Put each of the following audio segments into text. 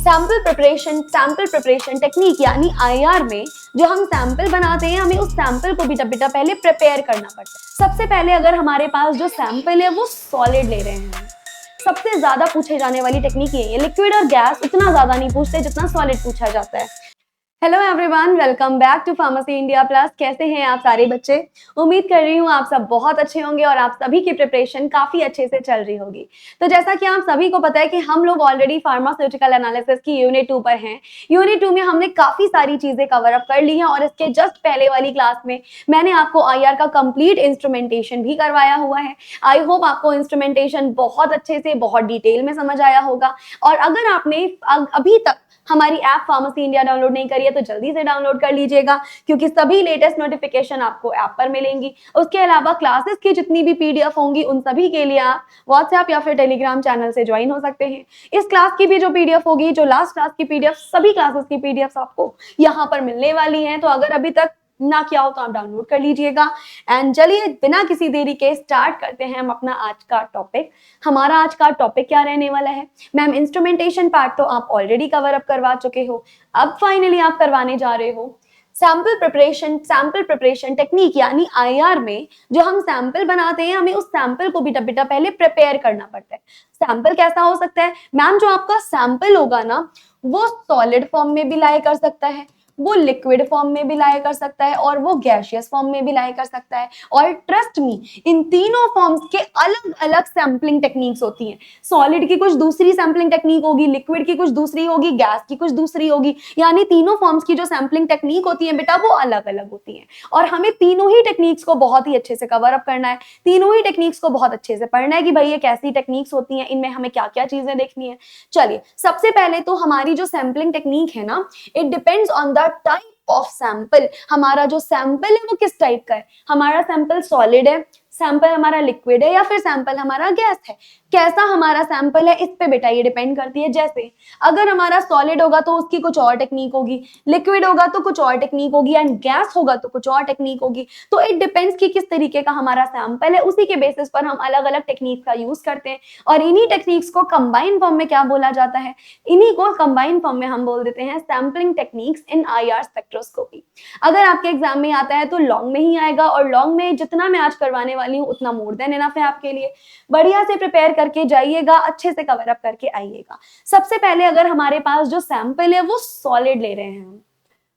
Sample preparation technique यानी IR में जो हम सैंपल बनाते हैं हमें उस सैंपल को बेटा पहले प्रिपेयर करना पड़ता है। सबसे पहले अगर हमारे पास जो सैंपल है वो सॉलिड ले रहे हैं, सबसे ज्यादा पूछे जाने वाली टेक्निक ये है। लिक्विड और गैस उतना ज्यादा नहीं पूछते जितना सॉलिड पूछा जाता है। Hello everyone, welcome back to pharmacy India plus. कैसे हैं आप सारे बच्चे? उम्मीद कर रही हूँ आप सब बहुत अच्छे होंगे और आप सभी की प्रिपरेशन काफी अच्छे से चल रही होगी। तो जैसा कि आप सभी को पता है कि हम लोग ऑलरेडी फार्मास्यूटिकल एनालिसिस की यूनिट 2 पर हैं। यूनिट 2 में हमने काफी सारी चीजें कवर अप कर ली हैं और इसके जस्ट पहले वाली क्लास में मैंने आपको आईआर का कंप्लीट इंस्ट्रूमेंटेशन भी करवाया हुआ है। आई होप आपको इंस्ट्रूमेंटेशन बहुत अच्छे से बहुत डिटेल में समझ आया होगा। और अगर आपने अभी तक हमारी ऐप फार्मेसी इंडिया डाउनलोड नहीं करी है तो जल्दी से डाउनलोड कर लीजिएगा, क्योंकि सभी लेटेस्ट नोटिफिकेशन आपको ऐप पर मिलेंगी। उसके अलावा क्लासेस की जितनी भी पीडीएफ होंगी उन सभी के लिए आप व्हाट्सएप या फिर टेलीग्राम चैनल से ज्वाइन हो सकते हैं। इस क्लास की भी जो पीडीएफ होगी, जो लास्ट क्लास की पीडीएफ, सभी क्लासेस की पीडीएफ आपको यहाँ पर मिलने वाली है। तो अगर अभी तक ना किया हो तो आप डाउनलोड कर लीजिएगा। एंड चलिए बिना किसी देरी के स्टार्ट करते हैं हम अपना आज का टॉपिक। हमारा आज का टॉपिक क्या रहने वाला है? मैम, इंस्ट्रूमेंटेशन पार्ट तो आप ऑलरेडी कवर अप करवा चुके हो, अब फाइनली आप करवाने जा रहे हो सैंपल प्रिपरेशन टेक्निक यानी आईआर में जो हम सैंपल बनाते हैं हमें उस सैंपल को बेटा पहले प्रिपेयर करना पड़ता है। सैंपल कैसा हो सकता है? मैम, जो आपका सैंपल होगा ना वो सॉलिड फॉर्म में भी लाया कर सकता है, वो लिक्विड फॉर्म में भी लाया कर सकता है और वो गैसियस फॉर्म में भी लाया कर सकता है। और ट्रस्ट मी, इन तीनों फॉर्म्स के अलग अलग सैंपलिंग टेक्निक्स होती हैं। सॉलिड की कुछ दूसरी सैंपलिंग टेक्निक होगी, लिक्विड की कुछ दूसरी होगी, गैस की कुछ दूसरी होगी। यानी तीनों फॉर्म्स की जो सैंपलिंग टेक्निक होती है बेटा वो अलग अलग होती है और हमें तीनों ही टेक्निक्स को बहुत ही अच्छे से कवर अप करना है। तीनों ही टेक्निक्स को बहुत अच्छे से पढ़ना है कि भाई ये कैसी टेक्निक्स होती हैं, इनमें हमें क्या क्या चीजें देखनी है। चलिए, सबसे पहले तो हमारी जो सैंपलिंग टेक्निक है ना, it depends on the type of sample. हमारा जो सैंपल है वो किस टाइप का है? हमारा सैंपल सॉलिड है, सैंपल हमारा लिक्विड है या फिर सैंपल हमारा गैस है? कैसा हमारा सैंपल है इस पे बेटा ये डिपेंड करती है। जैसे अगर हमारा सॉलिड होगा तो उसकी कुछ और टेक्निक होगी, लिक्विड होगा तो कुछ और टेक्निक होगी एंड गैस होगा तो कुछ और टेक्निक होगी। तो इट डिपेंड्स कि किस तरीके का हमारा सैंपल है, उसी के बेसिस पर हम अलग अलग टेक्निक का यूज करते हैं। और इन्हीं टेक्निक्स को कंबाइन फॉर्म में क्या बोला जाता है? इन्हीं को कंबाइन फॉर्म में हम बोल देते हैं sampling techniques in IR spectroscopy. अगर आपके एग्जाम में आता है तो लॉन्ग में ही आएगा और लॉन्ग में जितना मैं आज करवाने वाली हूँ उतना मोर देन इनफ है आपके लिए। बढ़िया से प्रिपेयर करके जाइएगा, अच्छे से कवर अप करके आइएगा। सबसे पहले अगर हमारे पास जो सैंपल है वो सॉलिड ले रहे हैं,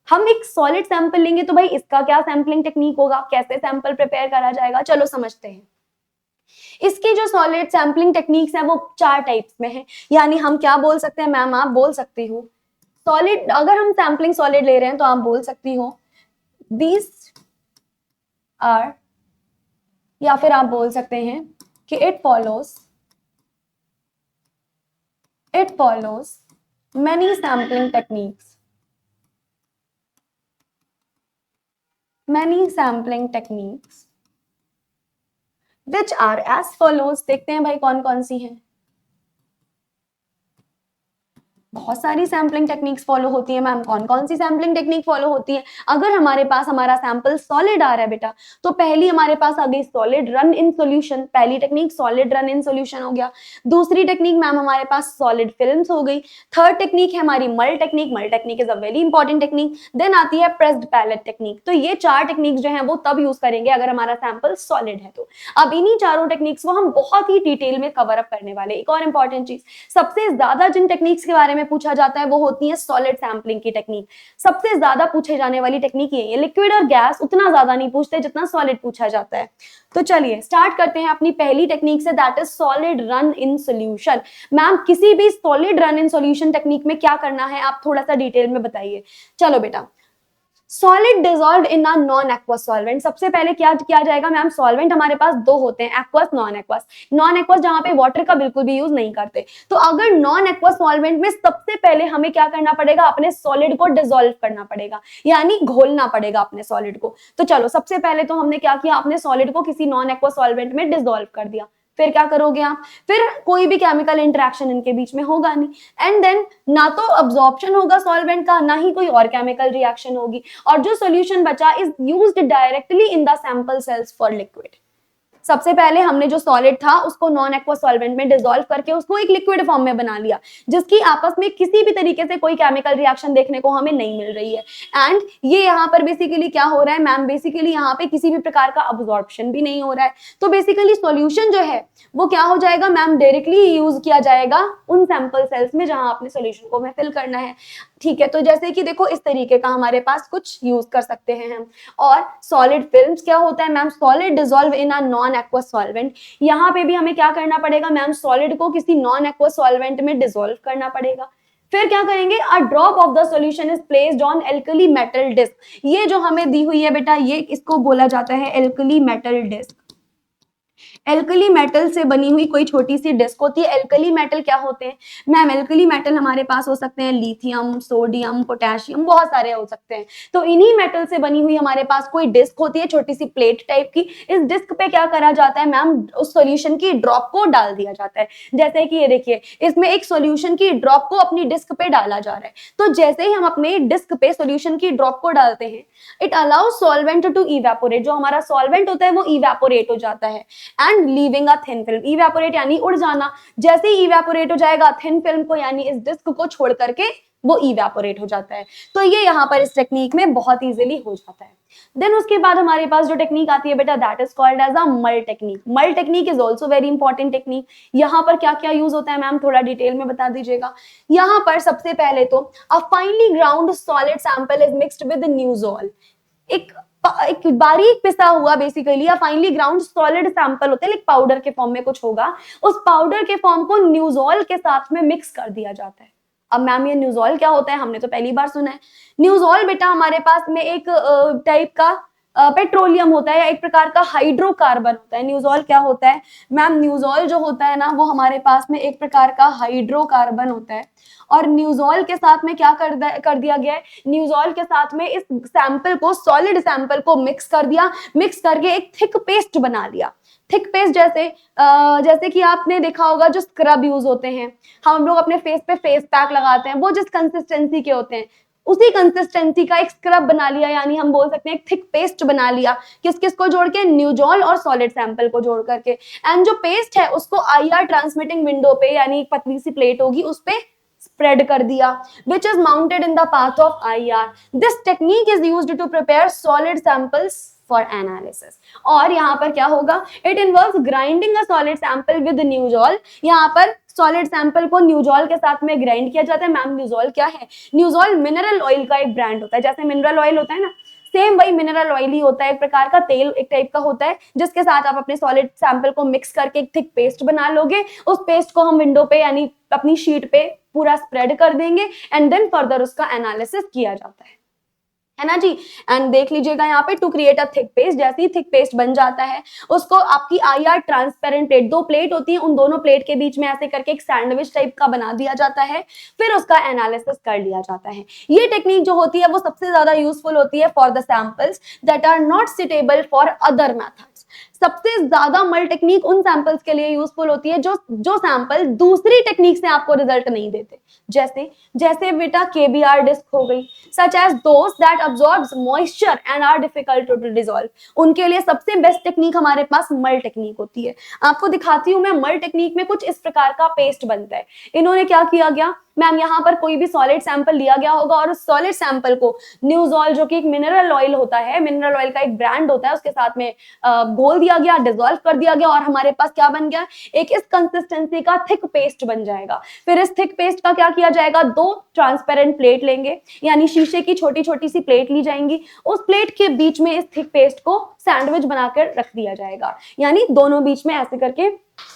हम एक सॉलिड सैंपल लेंगे तो भाई इसका क्या सैंपलिंग टेक्निक होगा, कैसे सैंपल प्रिपेयर करा जाएगा, चलो समझते हैं। इसकी जो सॉलिड सैंपलिंग टेक्निक्स है वो 4 टाइप्स में है। यानी हम क्या बोल सकते हैं मैम, आप बोल सकती हो सॉलिड, अगर हम सैंपलिंग सॉलिड ले रहे हैं तो आप बोल सकती हो दीज आर, या फिर आप बोल सकते हैं कि it follows many sampling techniques which are as follows। देखते हैं भाई कौन कौन सी हैं। बहुत सारी सैंपलिंग टेक्निक्स फॉलो होती है मैम, कौन कौन सी सैंपलिंग टेक्निक फॉलो होती है? अगर हमारे पास हमारा सैंपल सॉलिड आ रहा है बेटा तो पहली हमारे पास आ गई सॉलिड रन इन सॉल्यूशन। पहली technique solid run in solution हो गया। दूसरी टेक्निक मैम हमारे पास सॉलिड फिल्म्स हो गई। थर्ड टेक्निक है हमारी mull technique is a very important technique. Then आती है प्रेस्ड पैलेट टेक्निक। तो ये 4 टेक्निक्स जो है वो तब यूज करेंगे अगर हमारा सैंपल सॉलिड है तो। अब इन्हीं चारों टेक्निक्स को हम बहुत ही डिटेल में कवर अप करने वाले। एक और इंपॉर्टेंट चीज, सबसे ज्यादा जिन टेक्निक्स के बारे में पूछा जाता है वो होती है सॉलिड सैंपलिंग की टेक्निक। सबसे ज्यादा पूछे जाने वाली टेक्निक ये है। लिक्विड और गैस उतना ज्यादा नहीं पूछते जितना सॉलिड पूछा जाता है। तो चलिए स्टार्ट करते हैं अपनी पहली टेक्निक से, that is solid run in solution. Ma'am, किसी भी solid run in solution technique में क्या करना है आप थोड़ा सा डिटेल में बताइए। चलो बेटा, solid dissolved in a non aqueous solvent. सबसे पहले क्या किया जाएगा मैम? सॉल्वेंट हमारे पास 2 होते हैं, aqueous non aqueous. Non aqueous जहां पे वाटर का बिल्कुल भी यूज नहीं करते। तो अगर नॉन एक्वस सॉल्वेंट में सबसे पहले हमें क्या करना पड़ेगा? अपने सॉलिड को डिसॉल्व करना पड़ेगा, यानी घोलना पड़ेगा अपने सॉलिड को। तो चलो सबसे पहले तो हमने क्या किया, अपने सॉलिड को किसी नॉन एक्वस सॉल्वेंट में डिसॉल्व कर दिया। फिर क्या करोगे आप? फिर कोई भी केमिकल इंटरेक्शन इनके बीच में होगा नहीं, एंड देन ना तो अब्जॉर्प्शन होगा सॉल्वेंट का, ना ही कोई और केमिकल रिएक्शन होगी, और जो सॉल्यूशन बचा is used directly in the sample cells for liquid. सबसे पहले हमने जो सॉलिड था उसको नॉन एक्वा सॉल्वेंट में डिसॉल्व करके उसको एक लिक्विड फॉर्म में बना लिया, जिसकी आपस में किसी भी तरीके से कोई केमिकल रिएक्शन देखने को हमें नहीं मिल रही है। एंड ये यहाँ पर बेसिकली क्या हो रहा है मैम, बेसिकली यहाँ पे किसी भी प्रकार का अब्जॉर्प्शन भी नहीं हो रहा है। तो बेसिकली सॉल्यूशन जो है वो क्या हो जाएगा मैम, डायरेक्टली यूज किया जाएगा उन सैंपल सेल्स में जहां आपने सॉल्यूशन को में फिल करना है। ठीक है, तो जैसे कि देखो इस तरीके का हमारे पास कुछ यूज कर सकते हैं हम। और सॉलिड फिल्म्स क्या होता है ma'am, solid dissolve in a non aqua solvent. यहाँ पे भी हमें क्या करना पड़ेगा मैम, सॉलिड को किसी नॉन एक्वा सॉल्वेंट में डिसॉल्व करना पड़ेगा। फिर क्या करेंगे, a drop of the solution is placed on alkali metal disc. ये जो हमें दी हुई है बेटा, ये इसको बोला जाता है alkali metal disc. Alkali metal से बनी हुई कोई छोटी सी डिस्क होती है। एल्कली मेटल क्या होते हैं मैम, एल्कली मेटल हमारे पास हो सकते हैं लिथियम, सोडियम, पोटेशियम, बहुत सारे हो सकते हैं। तो इन्हीं मेटल से बनी हुई हमारे पास कोई डिस्क होती है, छोटी सी प्लेट टाइप की। इस डिस्क पे क्या करा जाता है मैम, उस सॉल्यूशन की ड्रॉप को डाल दिया जाता है। जैसे कि ये देखिए, इसमें एक सॉल्यूशन की ड्रॉप को अपनी डिस्क पे डाला जा रहा है। तो जैसे ही हम अपने डिस्क पे सॉल्यूशन की ड्रॉप को डालते हैं, it allows solvent to evaporate. जो हमारा सॉल्वेंट होता है वो इवेपोरेट हो जाता है and leaving a thin film. Evaporate यानी उड़ जाना। जैसे ही इवेपोरेट हो जाएगा थिन फिल्म को, यानी इस डिस्क को छोड़ करके वो इवेपोरेट हो जाता है। तो ये यहाँ पर इस टेक्निक में बहुत इजीली हो जाता है। देन उसके बाद हमारे पास जो टेक्निक आती है बेटा, that is called as a mull technique. Mull technique is also very important technique. यहाँ पर क्या क्या यूज होता है मैम, थोड़ा डिटेल में बता दीजिएगा। यहाँ पर सबसे पहले तो a finely ground solid sample is mixed with Nujol. एक बारीक पिसा हुआ बेसिकली या फाइनली ग्राउंड सॉलिड सैंपल होता है, पाउडर के फॉर्म में कुछ होगा। उस पाउडर के फॉर्म को न्यूज़ॉल के साथ में मिक्स कर दिया जाता है। अब मैम ये न्यूज़ॉल क्या होता है, हमने तो पहली बार सुना है। न्यूज़ॉल बेटा हमारे पास में एक टाइप का पेट्रोलियम होता है या एक प्रकार का हाइड्रोकार्बन होता है। न्यूज़ॉल क्या होता है मैम, न्यूज़ॉल जो होता है ना वो हमारे पास में एक प्रकार का हाइड्रोकार्बन होता है। और न्यूज़ॉल के साथ में क्या कर दिया गया है, न्यूज़ॉल के साथ में इस सैंपल को, सॉलिड सैंपल को मिक्स कर दिया, मिक्स करके एक थिक पेस्ट बना लिया। थिक पेस्ट जैसे कि आपने देखा होगा जो स्क्रब यूज होते हैं, हम लोग अपने फेस पे फेस पैक लगाते हैं, वो जिस कंसिस्टेंसी के होते हैं उसी कंसिस्टेंसी का एक स्क्रब बना लिया, यानी हम बोल सकते हैं एक थिक पेस्ट बना लिया। किस किस को जोड़ के, न्यूज़ॉल और सॉलिड सैंपल को जोड़ करके। एंड जो पेस्ट है उसको आईआर ट्रांसमिटिंग विंडो पे, यानी एक पतली सी प्लेट होगी उस पे spread कर दिया, which is mounted in the path of IR. This technique is used to prepare solid samples for analysis. और यहाँ पर क्या होगा, it involves grinding a solid sample with न्यूज़ॉल। यहाँ पर सॉलिड सैंपल को न्यूज़ॉल के साथ में ग्राइंड किया जाता है। मैम न्यूज़ॉल क्या है, न्यूज़ॉल मिनरल ऑयल का एक ब्रांड होता है। जैसे मिनरल ऑयल होता है ना, सेम वही मिनरल ऑयल ही होता है, एक प्रकार का तेल एक टाइप का होता है, जिसके साथ आप अपने सॉलिड सैंपल को मिक्स करके एक थिक पेस्ट बना लोगे। उस पेस्ट को हम विंडो पे यानी अपनी शीट पे पूरा स्प्रेड कर देंगे एंड देन फर्दर उसका एनालिसिस किया जाता है ना जी। एंड देख लीजिएगा यहाँ पे, to create a thick paste, जैसे ही थिक पेस्ट बन जाता है उसको आपकी आईआर ट्रांसपेरेंट प्लेट, दो प्लेट होती है, उन दोनों प्लेट के बीच में ऐसे करके एक सैंडविच टाइप का बना दिया जाता है, फिर उसका एनालिसिस कर लिया जाता है। ये टेक्निक जो होती है वो सबसे ज्यादा यूजफुल होती है for the samples that are not suitable for other methods. सबसे ज्यादा मल टेक्निक उन सैंपल्स के लिए यूजफुल होती है जो सैंपल दूसरी टेक्निक से आपको रिजल्ट नहीं देते। जैसे बेटा केबीआर डिस्क हो गई, such as those that absorbs moisture and are difficult to dissolve. उनके लिए सबसे बेस्ट टेक्निक हमारे पास मल टेक्निक होती है। आपको दिखाती हूं मैं, मल टेक्निक में कुछ इस प्रकार का पेस्ट बनता है। इन्होंने क्या किया गया मैम, यहाँ पर कोई भी सॉलिड सैंपल लिया गया होगा और उस सॉलिड सैंपल को न्यूज़ॉल जो कि एक मिनरल ऑयल होता है, मिनरल ऑयल का एक ब्रांड होता है, उसके साथ में घोल दिया गया, डिसॉल्व कर दिया गया और हमारे पास क्या बन गया, एक इस कंसिस्टेंसी का थिक पेस्ट बन जाएगा। फिर इस थिक पेस्ट का क्या किया जाएगा, दो ट्रांसपेरेंट प्लेट लेंगे, यानी शीशे की छोटी छोटी सी प्लेट ली जाएंगी, उस प्लेट के बीच में इस थिक पेस्ट को सैंडविच बनाकर रख दिया जाएगा, यानी दोनों बीच में ऐसे करके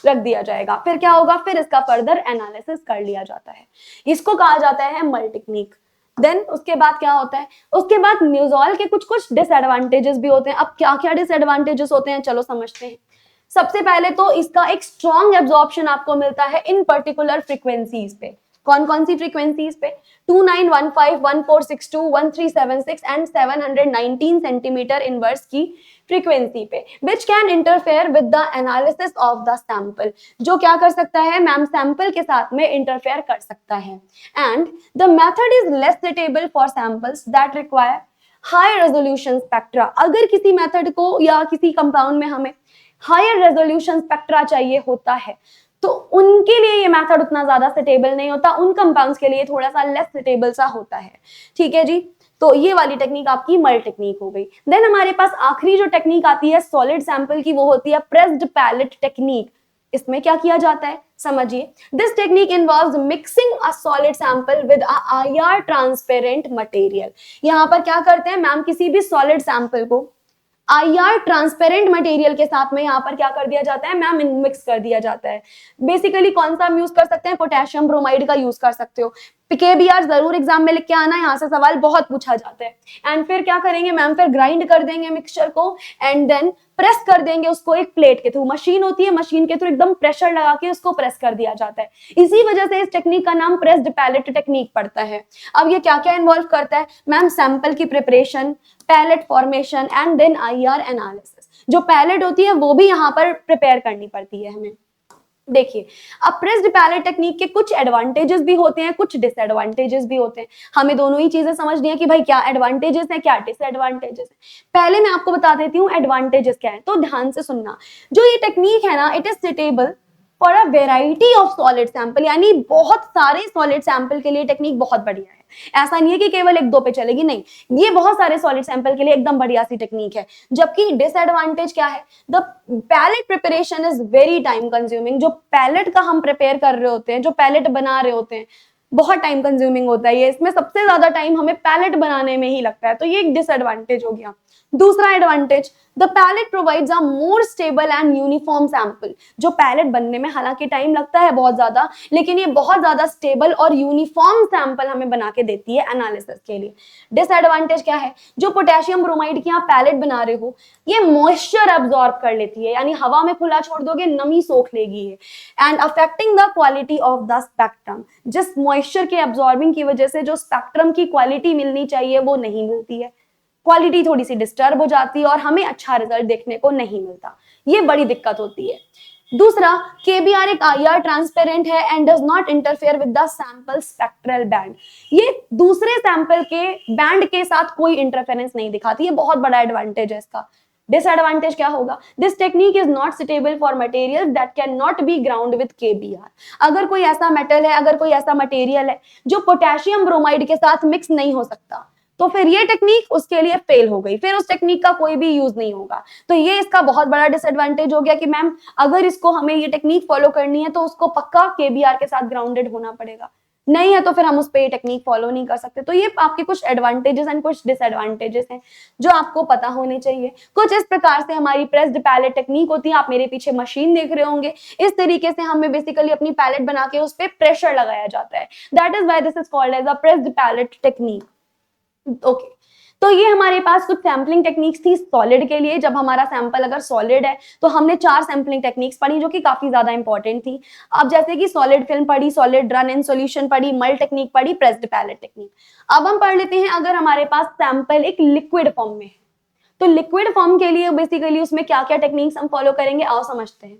रख दिया जाएगा। फिर क्या होगा, फिर इसका फर्दर एनालिसिस कर लिया जाता है। इसको कहा जाता है मल टेक्निक। देन उसके बाद क्या होता है, उसके बाद न्यूज़ॉल के कुछ डिसएडवांटेजेस भी होते हैं। अब क्या क्या डिसएडवांटेजेस होते हैं, चलो समझते हैं। सबसे पहले तो इसका एक स्ट्रॉन्ग एब्जॉर्प्शन आपको मिलता है इन पर्टिकुलर फ्रीक्वेंसीज पे। कौन कौन सी फ्रीक्वेंसीज पे, 2915, 1462, 1376 एंड 719 सेंटीमीटर इनवर्स की फ्रीक्वेंसी पे, which can interfere with the analysis of the sample. जो क्या कर सकता है मैम, सैंपल के साथ में इंटरफेयर कर सकता है। And the method is less suitable for samples that require high resolution spectra. अगर किसी मेथड को या किसी कंपाउंड में हमें हायर रेजोल्यूशन स्पेक्ट्रा चाहिए होता है, तो उनके लिए ये मेथड उतना ज्यादा सुटेबल नहीं होता, उन कंपाउंड्स के लिए थोड़ा सा लेस सुटेबल सा होता है। ठीक है जी, तो ये वाली टेक्निक आपकी मल्ट टेक्निक हो गई। देन हमारे पास आखिरी जो टेक्निक आती है सॉलिड सैंपल की, वो होती है प्रेस्ड पैलेट टेक्निक। इसमें क्या किया जाता है समझिए। This technique involves mixing a solid sample with a IR transparent material. यहाँ पर क्या करते हैं मैम, किसी भी सॉलिड सैंपल को आईआर ट्रांसपेरेंट मटेरियल के साथ में यहाँ पर क्या कर दिया जाता है मैम, मिक्स कर दिया जाता है। बेसिकली कौन सा हम यूज कर सकते हैं, पोटेशियम ब्रोमाइड का यूज कर सकते हो। केबीआर जरूर एग्जाम में लिख के आना, यहाँ से सवाल बहुत पूछा जाता है। एंड फिर क्या करेंगे मैम, फिर ग्राइंड कर देंगे मिक्सचर को एंड देन प्रेस कर देंगे उसको एक प्लेट के थ्रू। मशीन होती है, मशीन के थ्रू एकदम प्रेशर लगा के उसको प्रेस कर दिया जाता है। इसी वजह से इस टेक्निक का नाम प्रेस्ड पैलेट टेक्निक पड़ता है। अब ये क्या क्या इन्वॉल्व करता है मैम, सैंपल की preparation, pellet formation and then IR analysis. जो पैलेट होती है वो भी यहाँ पर प्रिपेयर करनी पड़ती है हमें। देखिए, अब प्रेस्ड पैलेट टेक्निक के कुछ एडवांटेजेस भी होते हैं, कुछ डिसएडवांटेजेस भी होते हैं। हमें दोनों ही चीजें समझनी है कि भाई क्या एडवांटेजेस है, क्या डिसएडवांटेजेस है। पहले मैं आपको बता देती हूँ एडवांटेजेस क्या है, तो ध्यान से सुनना। जो ये टेक्निक है ना, it is suitable for a variety of solid sample, यानी बहुत सारे सॉलिड सैंपल के लिए टेक्निक बहुत बढ़िया है। ऐसा नहीं है कि केवल एक दो पे चलेगी, नहीं, ये बहुत सारे सॉलिड सैंपल के लिए एकदम बढ़िया सी टेक्निक है। जबकि डिसएडवांटेज क्या है, the pellet preparation is very time consuming. जो पैलेट का हम प्रिपेयर कर रहे होते हैं, जो पैलेट बना रहे होते हैं, बहुत टाइम कंज्यूमिंग होता है ये। इसमें सबसे ज्यादा टाइम हमें पैलेट बनाने में ही लगता है, तो ये एक डिसएडवांटेज हो गया। दूसरा advantage, the pellet provides a more stable and uniform sample. जो पैलेट बनने में हालांकि टाइम लगता है बहुत ज्यादा, लेकिन ये बहुत ज्यादा स्टेबल और यूनिफॉर्म सैंपल हमें बना के देती है एनालिसिस के लिए। डिसएडवांटेज क्या है, जो पोटेशियम ब्रोमाइड की आप पैलेट बना रहे हो, ये मॉइस्चर अब्सॉर्ब कर लेती है, यानी हवा में खुला छोड़ दोगे नमी सोख लेगी ये, and affecting the quality of the spectrum. जिस मॉइस्चर के अब्सॉर्बिंग की वजह से जो स्पेक्ट्रम की क्वालिटी मिलनी चाहिए वो नहीं मिलती है, क्वालिटी थोड़ी सी डिस्टर्ब हो जाती है और हमें अच्छा रिजल्ट देखने को नहीं मिलता। ये बड़ी दिक्कत होती है। दूसरा, केबीआर एक आईआर ट्रांसपेरेंट है and does not interfere with the sample spectral band. ये दूसरे सैंपल के बैंड के साथ कोई इंटरफेरेंस नहीं दिखाती है, बहुत बड़ा एडवांटेज है इसका। डिसएडवांटेज क्या होगा, this technique is not suitable for material that can not be ground with KBr. अगर कोई ऐसा मेटल है, अगर कोई ऐसा मटेरियल है जो पोटेशियम ब्रोमाइड के साथ मिक्स नहीं हो सकता, तो फिर ये टेक्निक उसके लिए फेल हो गई, फिर उस टेक्निक का कोई भी यूज नहीं होगा। तो ये इसका बहुत बड़ा डिसएडवांटेज हो गया कि मैम अगर इसको हमें ये टेक्निक फॉलो करनी है तो उसको पक्का केबीआर के साथ ग्राउंडेड होना पड़ेगा, नहीं है तो फिर हम उस पर ये टेक्निक फॉलो नहीं कर सकते। तो ये आपके कुछ एडवांटेजेस एंड कुछ डिसएडवांटेजेस हैं जो आपको पता होने चाहिए। कुछ इस प्रकार से हमारी प्रेस्ड पैलेट टेक्निक होती है। आप मेरे पीछे मशीन देख रहे होंगे, इस तरीके से हमें बेसिकली अपनी पैलेट बना के उस पर प्रेशर लगाया जाता है। That is why this is called as a pressed pellet technique. Okay, तो ये हमारे पास कुछ सैम्पलिंग टेक्निक्स थी सॉलिड के लिए। जब हमारा सैंपल अगर सॉलिड है तो हमने 4 सैम्पलिंग टेक्निक्स पढ़ी जो कि काफी ज्यादा इंपॉर्टेंट थी। अब जैसे कि सॉलिड फिल्म पढ़ी, सॉलिड रन इन सॉल्यूशन पढ़ी, मल्ट टेक्निक पढ़ी, प्रेस्ड पैलेट टेक्निक। अब हम पढ़ लेते हैं अगर हमारे पास सैंपल एक लिक्विड फॉर्म में है, तो लिक्विड फॉर्म के लिए बेसिकली उसमें क्या क्या टेक्निक्स हम फॉलो करेंगे, आओ समझते हैं।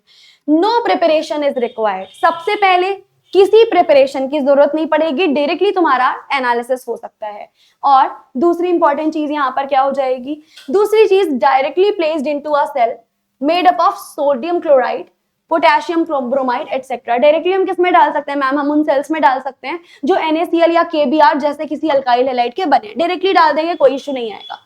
No preparation is required. सबसे पहले किसी प्रिपरेशन की जरूरत नहीं पड़ेगी, डायरेक्टली तुम्हारा एनालिसिस हो सकता है। और दूसरी इंपॉर्टेंट चीज यहां पर क्या हो जाएगी, दूसरी चीज, directly placed into a cell made up of sodium chloride, potassium bromide etcetera. Directly हम किस में डाल सकते हैं मैम, हम उन सेल्स में डाल सकते हैं जो NaCl या KBr जैसे किसी अल्काइल हैलाइड के बने। डायरेक्टली डाल देंगे, कोई इश्यू नहीं आएगा।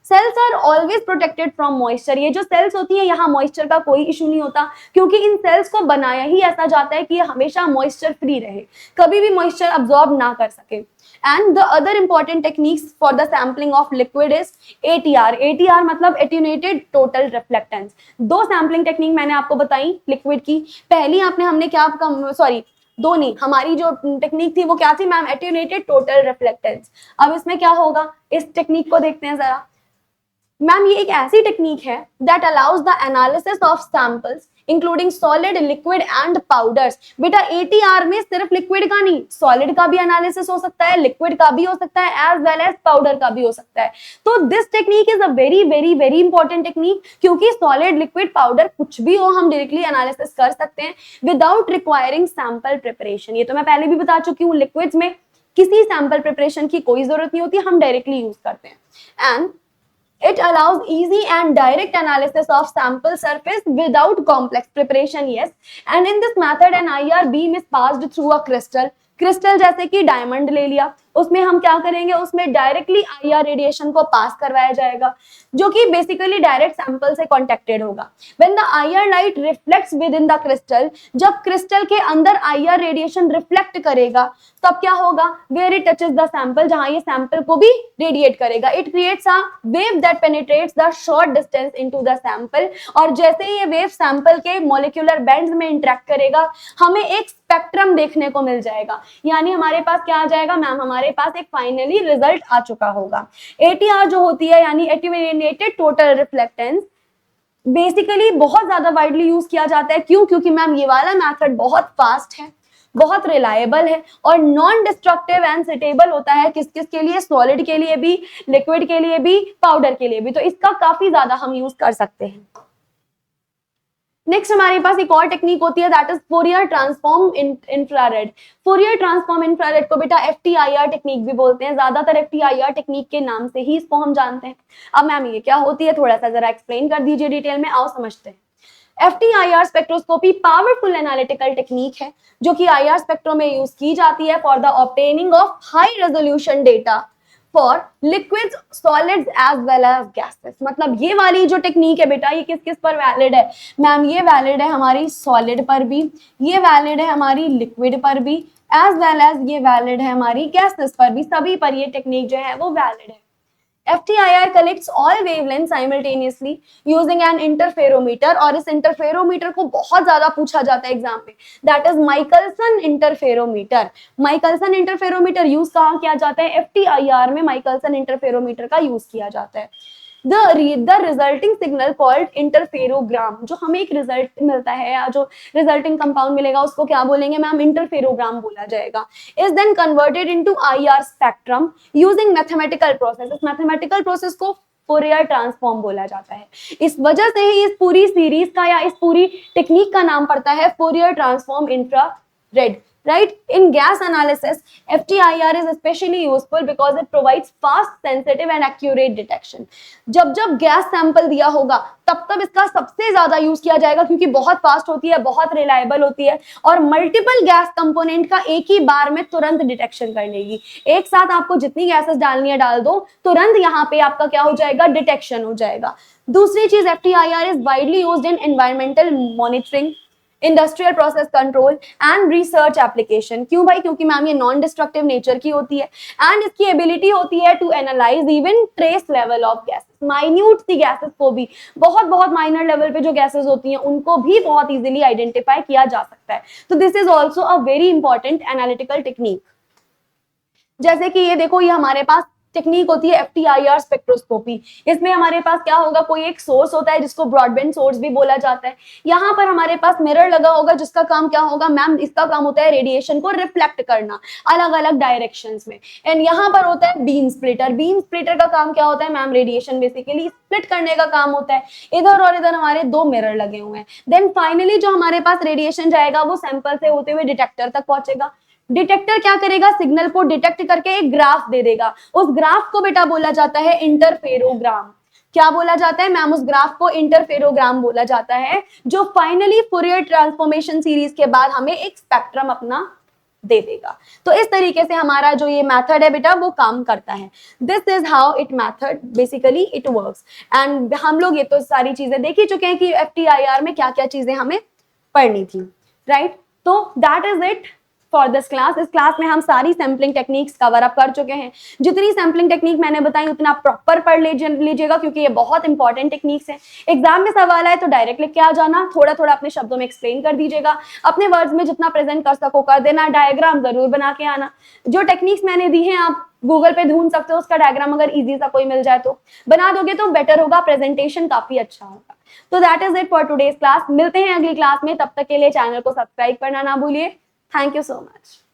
Cells are always protected from moisture. ये जो सेल्स होती है यहाँ मॉइस्चर का कोई इशू नहीं होता, क्योंकि इन सेल्स को बनाया ही ऐसा जाता है कि ये हमेशा मॉइस्चर फ्री रहे, कभी भी मॉइस्चर अब्सॉर्ब ना कर सके। And the other important techniques for the sampling of liquid is ATR। ATR मतलब attenuated total reflectance. 2 sampling technique मैंने आपको बताई लिक्विड की। पहली हमने क्या, सॉरी दो नहीं, हमारी जो टेक्निक थी वो क्या थी मैम, एट्यूनेटेड टोटल रिफ्लेक्टेंस। अब इसमें क्या होगा, इस टेक्निक को देखते हैं जरा। मैम ये एक ऐसी टेक्निक है that allows the analysis of samples including solid, liquid and powders. बेटा ATR में सिर्फ लिक्विड का नहीं, सॉलिड का भी एनालिसिस हो सकता है, लिक्विड का भी हो सकता है, एज वेल एज पाउडर का भी हो सकता है। तो this technique is a very very very important technique, क्योंकि सॉलिड, लिक्विड, पाउडर कुछ भी हो हम डायरेक्टली एनालिसिस कर सकते हैं विदाउट रिक्वायरिंग सैंपल प्रिपरेशन। ये तो मैं पहले भी बता चुकी हूँ, लिक्विड्स में किसी सैंपल प्रिपरेशन की कोई जरूरत नहीं होती, हम डायरेक्टली यूज करते हैं। And It allows easy and direct analysis of sample surface without complex preparation. Yes, and in this method an IR beam is passed through a crystal. Crystal जैसे कि डायमंड ले लिया, उसमें हम क्या करेंगे, उसमें डायरेक्टली आईआर रेडिएशन को पास करवाया जाएगा, जो कि बेसिकली डायरेक्ट सैंपल से कॉन्टेक्टेड होगा. When the IR light reflects within the crystal, जब क्रिस्टल के अंदर आईआर रेडिएशन रिफ्लेक्ट करेगा तब क्या होगा, where it touches the sample, जहां ये सैंपल को भी रेडिएट करेगा. It creates a wave that penetrates the short distance into the sample, और जैसे ही ये वेव सैंपल के मॉलिक्यूलर बैंड्स में इंटरेक्ट करेगा हमें एक स्पेक्ट्रम देखने को मिल जाएगा. यानी हमारे पास क्या आ जाएगा मैम, हमारे पास एक फाइनली रिजल्ट आ चुका होगा. एटीआर जो होती है यानी एटीन्यूएटेड टोटल रिफ्लेक्टेंस, बेसिकली बहुत ज्यादा वाइडली यूज किया जाता है. क्यों? क्योंकि मैम ये वाला मेथड बहुत फास्ट है, बहुत रिलायबल है और नॉन डिस्ट्रक्टिव एंड सुटेबल होता है. किस किस के लिए? सॉलिड के लिए भी, लिक्विड के लिए भी, पाउडर के लिए भी. तो इसका काफी ज्यादा हम यूज कर सकते हैं. नेक्स्ट हमारे पास एक और टेक्निक होती है, that is Fourier transform infrared. Fourier transform infrared को बेटा एफटीआईआर टेक्निक भी बोलते हैं. ज्यादातर एफटीआईआर टेक्निक के नाम से ही इसको हम जानते हैं. अब मैम ये क्या होती है, थोड़ा सा जरा एक्सप्लेन कर दीजिए डिटेल में, आओ समझते हैं. FTIR spectroscopy powerful analytical technique है जो कि IR स्पेक्ट्रो में यूज की जाती है for the obtaining of high resolution data for liquids, solids as well as gases. मतलब ये वाली जो टेक्निक है बेटा ये किस किस पर वैलिड है मैम? ये वैलिड है हमारी सॉलिड पर भी, ये वैलिड है हमारी लिक्विड पर भी, एज वेल एज ये वैलिड है हमारी गैसेस पर भी. सभी पर ये टेक्निक जो है वो वैलिड है. FTIR collects all wavelengths simultaneously using an interferometer, और इस इंटरफेरोमीटर को बहुत ज्यादा पूछा जाता है एग्जाम में, that is Michelson interferometer. Michelson interferometer use कहाँ किया जाता है? FTIR में माइकलसन इंटरफेरोमीटर का यूज किया जाता है. the resulting signal called interferogram, जो हमें एक रिजल्ट मिलता है या जो रिजल्टिंग कंपाउंड मिलेगा उसको क्या बोलेंगे मैम? इंटरफेरोग्राम बोला जाएगा. Is then converted into IR spectrum using mathematical process. इस मैथमेटिकल प्रोसेस को फोरियर ट्रांसफॉर्म बोला जाता है. इस वजह से ही इस पूरी सीरीज का या इस पूरी टेक्निक का नाम पड़ता है Fourier transform infrared. Right? In gas analysis, FTIR is especially useful because it provides fast, sensitive and accurate detection. जब जब गैस सैंपल दिया होगा तब तब इसका सबसे ज्यादा यूज किया जाएगा क्योंकि बहुत फास्ट होती है, बहुत रिलायबल होती है और मल्टीपल गैस कंपोनेंट का एक ही बार में तुरंत डिटेक्शन कर लेगी. एक साथ आपको जितनी गैसेस डालनी है डाल दो, तुरंत यहाँ पे आपका क्या हो जाएगा? डिटेक्शन हो जाएगा. दूसरी चीज, FTIR is widely used in environmental monitoring, industrial process control and research application. क्यों भाई? क्योंकि मैम ये नॉन डिस्ट्रक्टिव नेचर की होती है एंड इसकी एबिलिटी होती है to analyse even trace level of gases. Minute सी गैसेस को भी, बहुत बहुत माइनर लेवल पे जो गैसेस होती हैं उनको भी बहुत इजीली आइडेंटिफाई किया जा सकता है. तो this is also a very important analytical technique. जैसे कि ये देखो, ये हमारे पास टेक्निक होती है FTIR स्पेक्ट्रोस्कोपी. इसमें हमारे पास क्या होगा? कोई एक सोर्स होता है जिसको ब्रॉडबैंड सोर्स भी बोला जाता है. यहाँ पर हमारे पास मिरर लगा होगा जिसका काम क्या होगा मैम? इसका काम होता है रेडिएशन को रिफ्लेक्ट करना अलग अलग डायरेक्शंस में. एंड यहाँ पर होता है बीम स्प्लिटर. बीम स्प्लिटर का काम क्या होता है मैम? रेडिएशन बेसिकली स्प्लिट करने का काम होता है. इधर और इधर हमारे दो मिरर लगे हुए हैं. देन फाइनली जो हमारे पास रेडिएशन जाएगा वो सैंपल से होते हुए डिटेक्टर तक पहुंचेगा. डिटेक्टर क्या करेगा? सिग्नल को डिटेक्ट करके एक ग्राफ दे देगा. उस ग्राफ को बेटा बोला जाता है इंटरफेरोग्राम. क्या बोला जाता है मैम? उस ग्राफ को इंटरफेरोग्राम बोला जाता है, जो फाइनली फोरियर ट्रांसफॉर्मेशन सीरीज के बाद हमें एक स्पेक्ट्रम अपना दे देगा. तो इस तरीके से हमारा जो ये मेथड है बेटा वो काम करता है. This is how it method basically it works. And हम लोग ये तो सारी चीजें देख ही चुके हैं कि FTIR में क्या क्या चीजें हमें पढ़नी थी, राइट? तो that is it for this class. इस क्लास में हम सारी सैम्पलिंग टेक्निक्स कवर अप कर चुके हैं. जितनी सैम्पलिंग टेक्निक मैंने बताई उतना प्रॉपर पढ़ लीजिएगा क्योंकि ये बहुत इंपॉर्टेंट टेक्निक्स है. एग्जाम में सवाल आए तो डायरेक्ट लिख के आ जाना, थोड़ा थोड़ा अपने शब्दों में एक्सप्लेन कर दीजिएगा, अपने वर्ड्स में जितना प्रेजेंट कर सको कर देना, डायग्राम जरूर बना के आना. जो टेक्निक्स मैंने दी हैं आप गूगल पे ढूंढ सकते हो, उसका डायग्राम अगर इजी सा कोई मिल जाए तो बना दोगे तो बेटर होगा, प्रेजेंटेशन काफी अच्छा होगा. तो that is it for today's class. मिलते हैं अगली क्लास में, तब तक के लिए चैनल को सब्सक्राइब करना ना भूलिए. Thank you so much.